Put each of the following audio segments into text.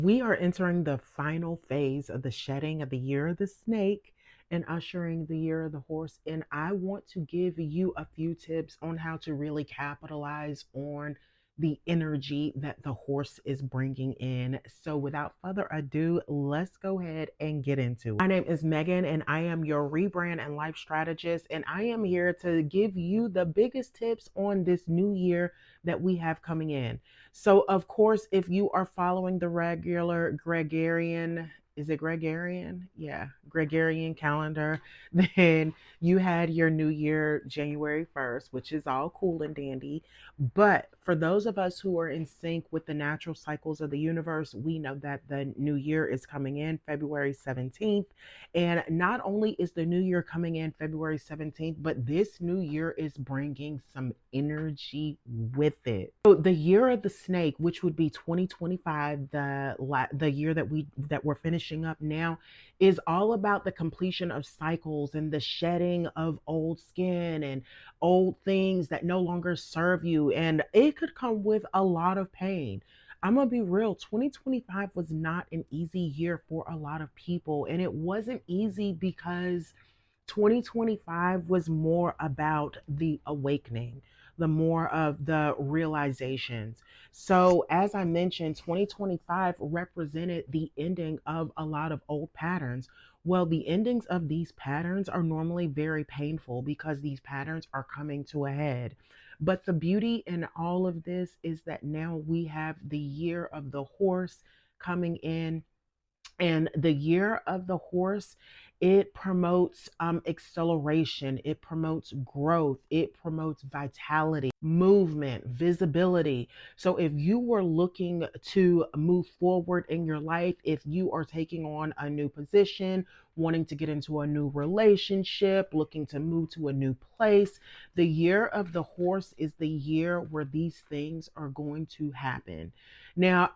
We are entering the final phase of the shedding of the year of the snake and ushering the year of the horse. And I want to give you a few tips on how to really capitalize on the energy that the horse is bringing in. So, without further ado, let's go ahead and get into it. My name is Megan, and I am your rebrand and life strategist. And I am here to give you the biggest tips on this new year that we have coming in. So, of course, if you are following the regular Gregorian, is it Gregorian? Yeah, Gregorian calendar, then you had your new year January 1st, which is all cool and dandy. But for those of us who are in sync with the natural cycles of the universe, we know that the new year is coming in February 17th. And not only is the new year coming in February 17th, but this new year is bringing some energy with it. So the year of the snake, which would be 2025, the year that we're finishing up now, is all about the completion of cycles and the shedding of old skin and old things that no longer serve you. And it could come with a lot of pain. I'm gonna be real, 2025 was not an easy year for a lot of people. And it wasn't easy because 2025 was more about the awakening, the more of the realizations. So, as I mentioned, 2025 represented the ending of a lot of old patterns. Well, the endings of these patterns are normally very painful because these patterns are coming to a head. But the beauty in all of this is that now we have the year of the horse coming in, and the year of the horse, it promotes acceleration, it promotes growth, it promotes vitality, movement, visibility. So if you were looking to move forward in your life, if you are taking on a new position, wanting to get into a new relationship, looking to move to a new place, the year of the horse is the year where these things are going to happen. Now,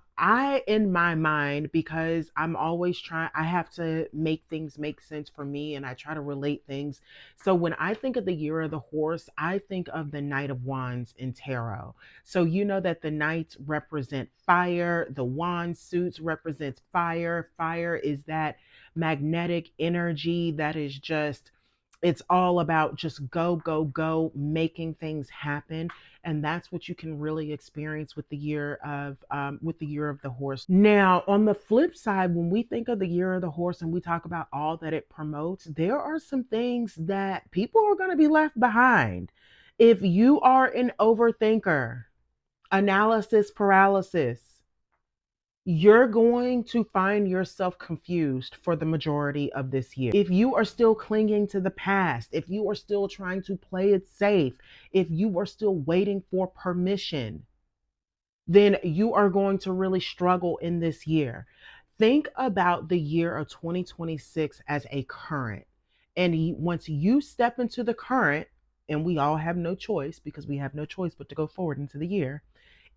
in my mind, because I'm always trying, I have to make things make sense for me and I try to relate things. So when I think of the year of the horse, I think of the Knight of Wands in tarot. So you know that the knights represent fire, the wand suits represents fire. Fire is that magnetic energy that is just, it's all about just go, go, go, making things happen. And that's what you can really experience with the year of the horse. Now, on the flip side, when we think of the year of the horse and we talk about all that it promotes, there are some things that people are going to be left behind. If you are an overthinker, analysis paralysis, you're going to find yourself confused for the majority of this year. If you are still clinging to the past, if you are still trying to play it safe, if you are still waiting for permission, then you are going to really struggle in this year. Think about the year of 2026 as a current. And once you step into the current, and we all have no choice because we have no choice but to go forward into the year,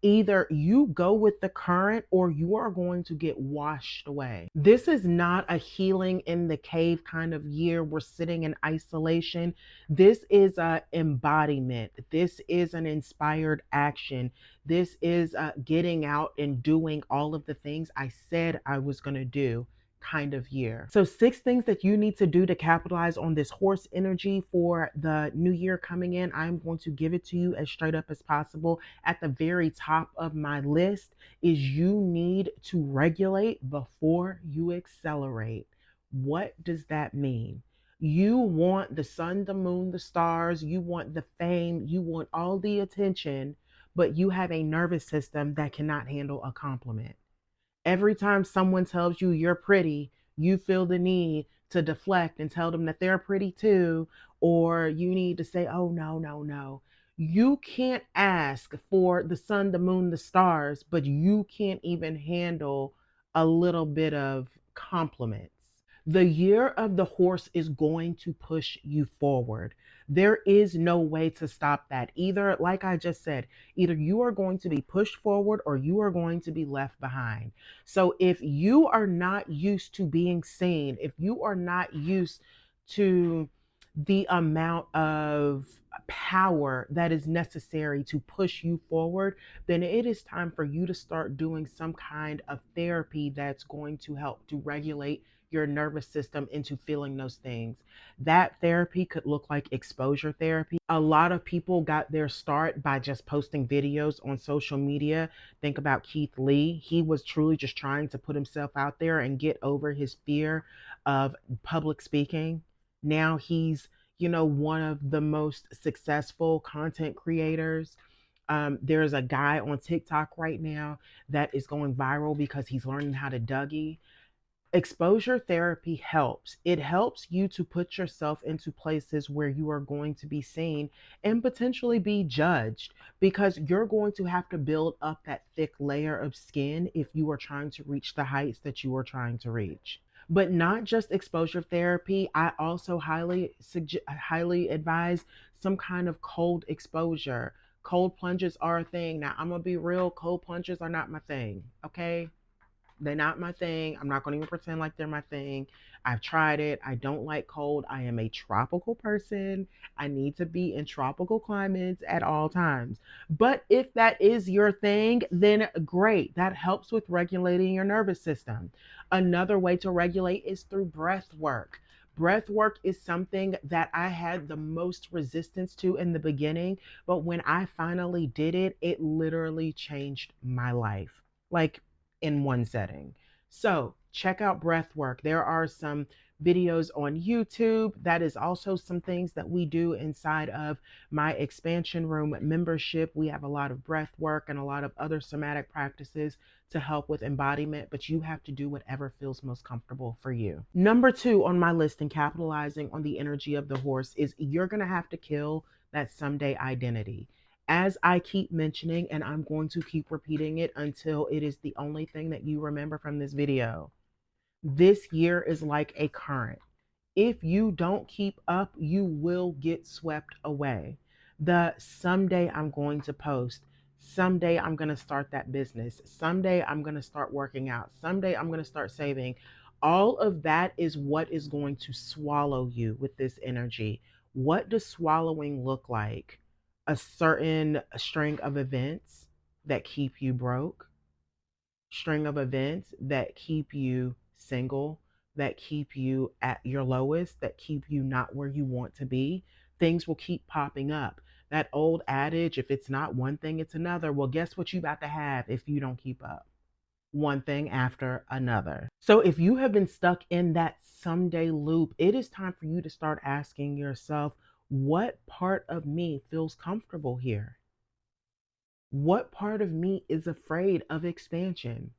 either you go with the current or you are going to get washed away. This is not a healing in the cave kind of year. We're sitting in isolation. This is a embodiment. This is an inspired action. This is getting out and doing all of the things I said I was going to do kind of year. So, 6 things that you need to do to capitalize on this horse energy for the new year coming in. I'm going to give it to you as straight up as possible. At the very top of my list is you need to regulate before you accelerate. What does that mean? You want the sun, the moon, the stars, you want the fame, you want all the attention, but you have a nervous system that cannot handle a compliment. Every time someone tells you you're pretty, you feel the need to deflect and tell them that they're pretty too, or you need to say, oh, no, no, no. You can't ask for the sun, the moon, the stars, but you can't even handle a little bit of compliments. The year of the horse is going to push you forward. There is no way to stop that. Either, like I just said, either you are going to be pushed forward or you are going to be left behind. So if you are not used to being seen, if you are not used to the amount of power that is necessary to push you forward, then it is time for you to start doing some kind of therapy that's going to help to regulate your nervous system into feeling those things. That therapy could look like exposure therapy. A lot of people got their start by just posting videos on social media. Think about Keith Lee. He was truly just trying to put himself out there and get over his fear of public speaking. Now he's, one of the most successful content creators. There's a guy on TikTok right now that is going viral because he's learning how to Dougie. Exposure therapy helps. It helps you to put yourself into places where you are going to be seen and potentially be judged, because you're going to have to build up that thick layer of skin if you are trying to reach the heights that you are trying to reach. But not just exposure therapy, I also highly advise some kind of cold exposure. Cold plunges are a thing. Now, I'm going to be real, cold plunges are not my thing, okay? They're not my thing. I'm not going to even pretend like they're my thing. I've tried it. I don't like cold. I am a tropical person. I need to be in tropical climates at all times. But if that is your thing, then great. That helps with regulating your nervous system. Another way to regulate is through breath work. Breath work is something that I had the most resistance to in the beginning, but when I finally did it, it literally changed my life. Like, in one setting. So check out breath work. There are some videos on YouTube. That is also some things that we do inside of my expansion room membership. We have a lot of breath work and a lot of other somatic practices to help with embodiment, but you have to do whatever feels most comfortable for you. Number two on my list in capitalizing on the energy of the horse is you're going to have to kill that someday identity. As I keep mentioning, and I'm going to keep repeating it until it is the only thing that you remember from this video, this year is like a current. If you don't keep up, you will get swept away. The someday I'm going to post, someday I'm going to start that business, someday I'm going to start working out, someday I'm going to start saving. All of that is what is going to swallow you with this energy. What does swallowing look like? A certain string of events that keep you broke, string of events that keep you single, that keep you at your lowest, that keep you not where you want to be. Things will keep popping up. That old adage, if it's not one thing, it's another. Well, guess what you about to have if you don't keep up? One thing after another. So if you have been stuck in that someday loop, it is time for you to start asking yourself, what part of me feels comfortable here? What part of me is afraid of expansion?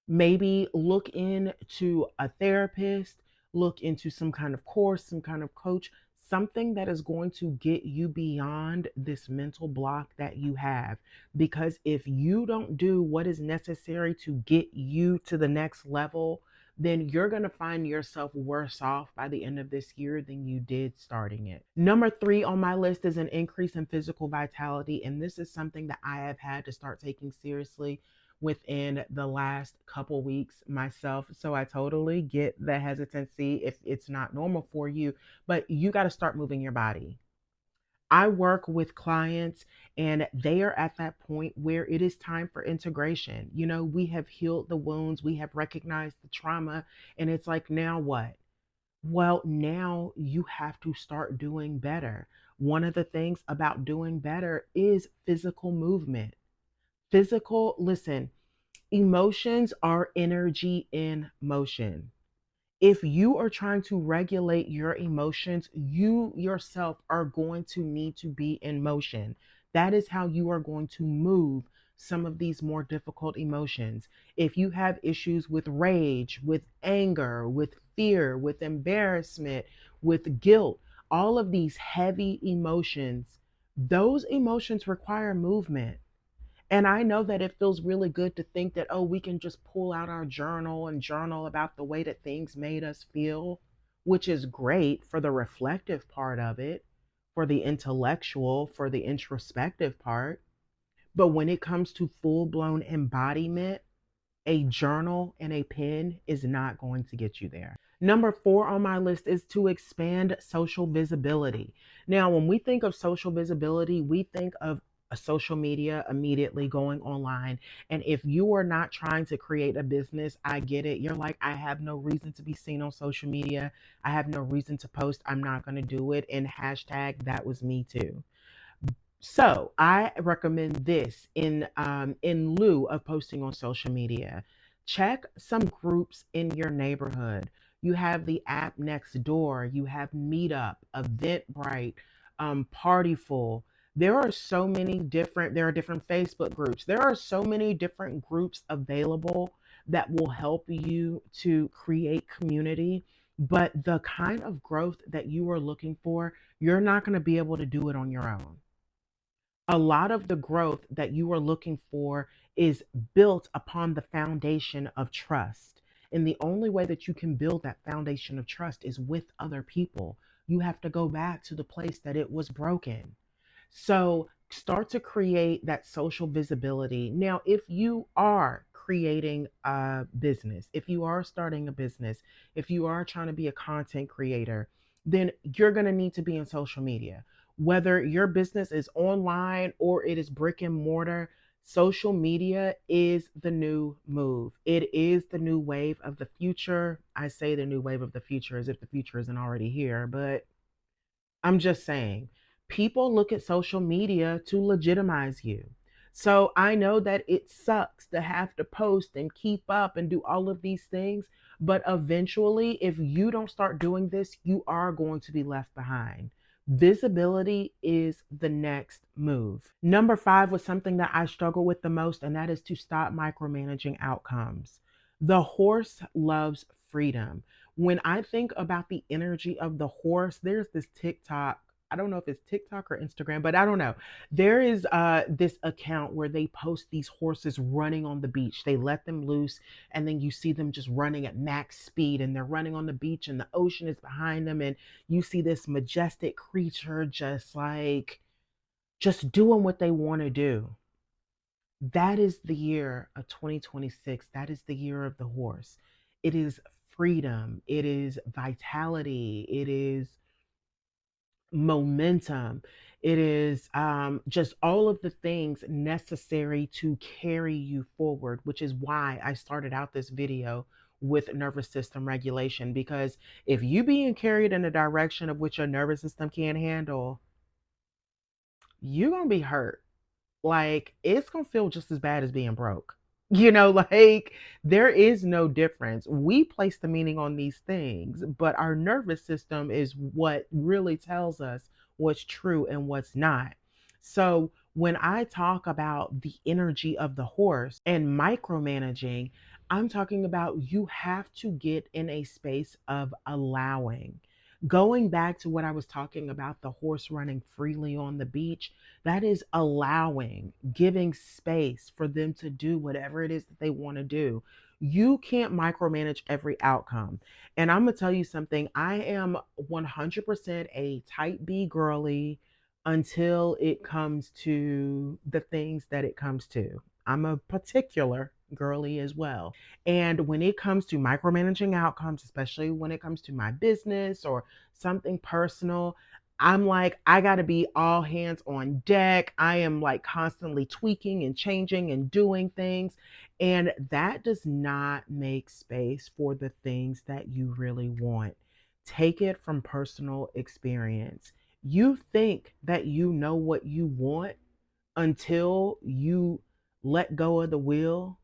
Maybe look into a therapist, look into some kind of course, some kind of coach, something that is going to get you beyond this mental block that you have. Because if you don't do what is necessary to get you to the next level, then you're going to find yourself worse off by the end of this year than you did starting it. Number three on my list is an increase in physical vitality. And this is something that I have had to start taking seriously within the last couple weeks myself. So I totally get the hesitancy if it's not normal for you, but you got to start moving your body. I work with clients and they are at that point where it is time for integration. We have healed the wounds, we have recognized the trauma, and it's like, now what? Well, now you have to start doing better. One of the things about doing better is physical movement. Listen, emotions are energy in motion. If you are trying to regulate your emotions, you yourself are going to need to be in motion. That is how you are going to move some of these more difficult emotions. If you have issues with rage, with anger, with fear, with embarrassment, with guilt, all of these heavy emotions, those emotions require movement. And I know that it feels really good to think that, oh, we can just pull out our journal and journal about the way that things made us feel, which is great for the reflective part of it, for the intellectual, for the introspective part. But when it comes to full blown embodiment, a journal and a pen is not going to get you there. Number four on my list is to expand social visibility. Now, when we think of social visibility, we think of a social media immediately going online. And if you are not trying to create a business, I get it. You're like, I have no reason to be seen on social media. I have no reason to post. I'm not going to do it. And hashtag that was me too. So I recommend this in lieu of posting on social media. Check some groups in your neighborhood. You have the app next door. You have Meetup, Eventbrite, Partyful. There are so many different. There are different Facebook groups. There are so many different groups available that will help you to create community. But the kind of growth that you are looking for, you're not going to be able to do it on your own. A lot of the growth that you are looking for is built upon the foundation of trust. And the only way that you can build that foundation of trust is with other people. You have to go back to the place that it was broken. So start to create that social visibility. Now, if you are creating a business, if you are starting a business, if you are trying to be a content creator, then you're going to need to be in social media. Whether your business is online or it is brick and mortar, social media is the new move. It is the new wave of the future. I say the new wave of the future as if the future isn't already here, but I'm just saying, people look at social media to legitimize you. So I know that it sucks to have to post and keep up and do all of these things, but eventually, if you don't start doing this, you are going to be left behind. Visibility is the next move. Number five was something that I struggle with the most, and that is to stop micromanaging outcomes. The horse loves freedom. When I think about the energy of the horse, there's this TikTok. I don't know if it's TikTok or Instagram, but I don't know. There is this account where they post these horses running on the beach. They let them loose, and then you see them just running at max speed, and they're running on the beach, and the ocean is behind them, and you see this majestic creature just doing what they want to do. That is the year of 2026. That is the year of the horse. It is freedom, it is vitality, it is momentum, it is just all of the things necessary to carry you forward, which is why I started out this video with nervous system regulation. Because if you being carried in a direction of which your nervous system can't handle, you're gonna be hurt. Like, it's gonna feel just as bad as being broke. Like, there is no difference. We place the meaning on these things, but our nervous system is what really tells us what's true and what's not. So when I talk about the energy of the horse and micromanaging, I'm talking about you have to get in a space of allowing. Going back to what I was talking about, the horse running freely on the beach, that is allowing, giving space for them to do whatever it is that they want to do. You can't micromanage every outcome. And I'm going to tell you something. I am 100% a type B girly until it comes to the things that it comes to. I'm a particular girly as well. And when it comes to micromanaging outcomes, especially when it comes to my business or something personal, I'm like, I got to be all hands on deck. I am like constantly tweaking and changing and doing things. And that does not make space for the things that you really want. Take it from personal experience. You think that you know what you want until you let go of the wheel,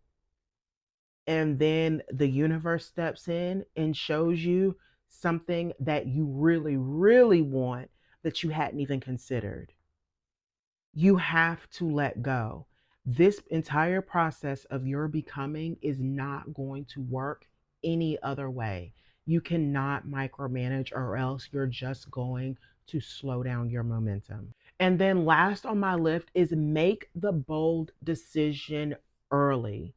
and then the universe steps in and shows you something that you really, really want that you hadn't even considered. You have to let go. This entire process of your becoming is not going to work any other way. You cannot micromanage, or else you're just going to slow down your momentum. And then, last on my list is make the bold decision early.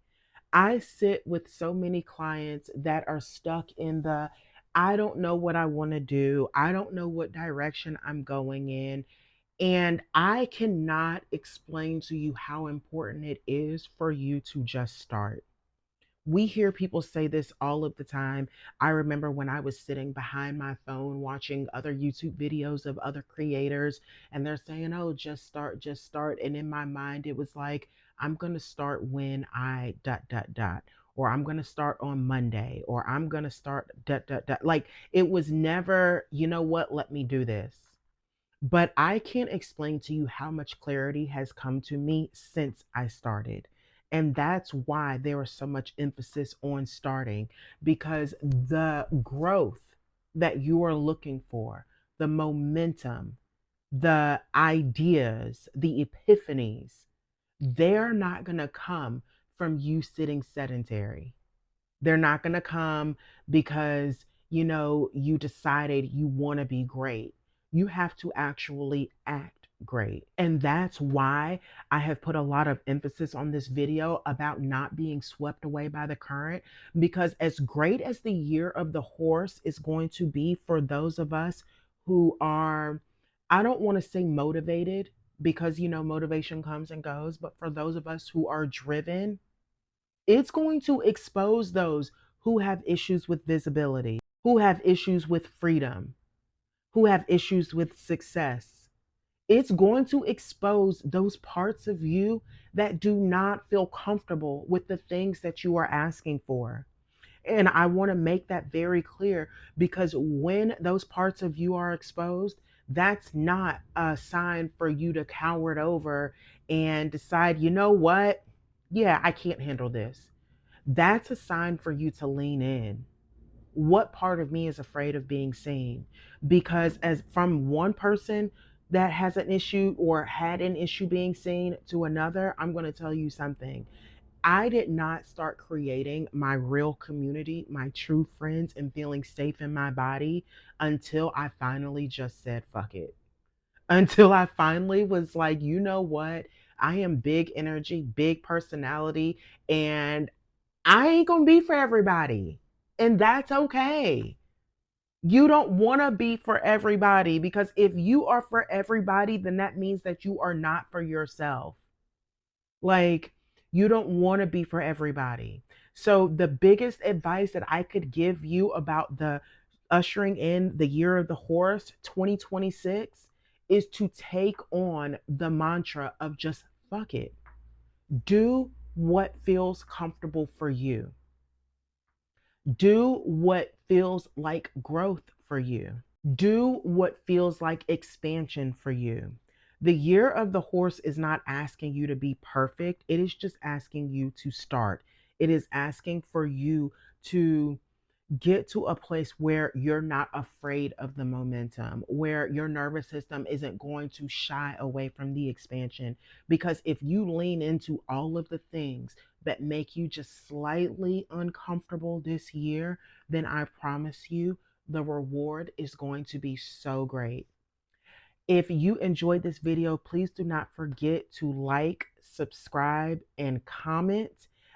I sit with so many clients that are stuck in the I don't know what I want to do. I don't know what direction I'm going in. And I cannot explain to you how important it is for you to just start. We hear people say this all of the time. I remember when I was sitting behind my phone watching other YouTube videos of other creators, and they're saying, oh, just start, just start. And in my mind, it was like, I'm going to start when I dot, dot, dot. Or I'm going to start on Monday, or I'm going to start dot, dot, dot. Like it was never, you know what, let me do this. But I can't explain to you how much clarity has come to me since I started. And that's why there is so much emphasis on starting, because the growth that you are looking for, the momentum, the ideas, the epiphanies, they're not going to come from you sitting sedentary. They're not going to come because, you decided you want to be great. You have to actually act great. And that's why I have put a lot of emphasis on this video about not being swept away by the current. Because as great as the year of the horse is going to be for those of us who are, I don't want to say motivated, because, motivation comes and goes, but for those of us who are driven, it's going to expose those who have issues with visibility, who have issues with freedom, who have issues with success. It's going to expose those parts of you that do not feel comfortable with the things that you are asking for. And I want to make that very clear, because when those parts of you are exposed, that's not a sign for you to cower it over and decide, you know what? Yeah, I can't handle this. That's a sign for you to lean in. What part of me is afraid of being seen? Because as from one person that has an issue or had an issue being seen to another, I'm going to tell you something. I did not start creating my real community, my true friends, and feeling safe in my body until I finally just said, fuck it. Until I finally was like, you know what? I am big energy, big personality, and I ain't gonna be for everybody. And that's okay. You don't wanna be for everybody, because if you are for everybody, then that means that you are not for yourself. Like, you don't wanna be for everybody. So, the biggest advice that I could give you about the ushering in the year of the horse 2026 is to take on the mantra of just fuck it. Do what feels comfortable for you. Do what feels like growth for you. Do what feels like expansion for you. The year of the horse is not asking you to be perfect, it is just asking you to start. It is asking for you to get to a place where you're not afraid of the momentum, where your nervous system isn't going to shy away from the expansion. Because if you lean into all of the things that make you just slightly uncomfortable this year, then I promise you the reward is going to be so great. If you enjoyed this video, please do not forget to like, subscribe, and comment.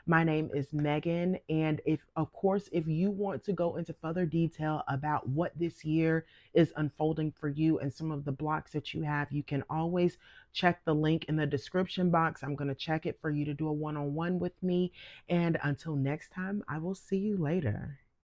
My name is Megan. And of course, if you want to go into further detail about what this year is unfolding for you and some of the blocks that you have, you can always check the link in the description box. I'm going to check it for you to do a one-on-one with me. And until next time, I will see you later.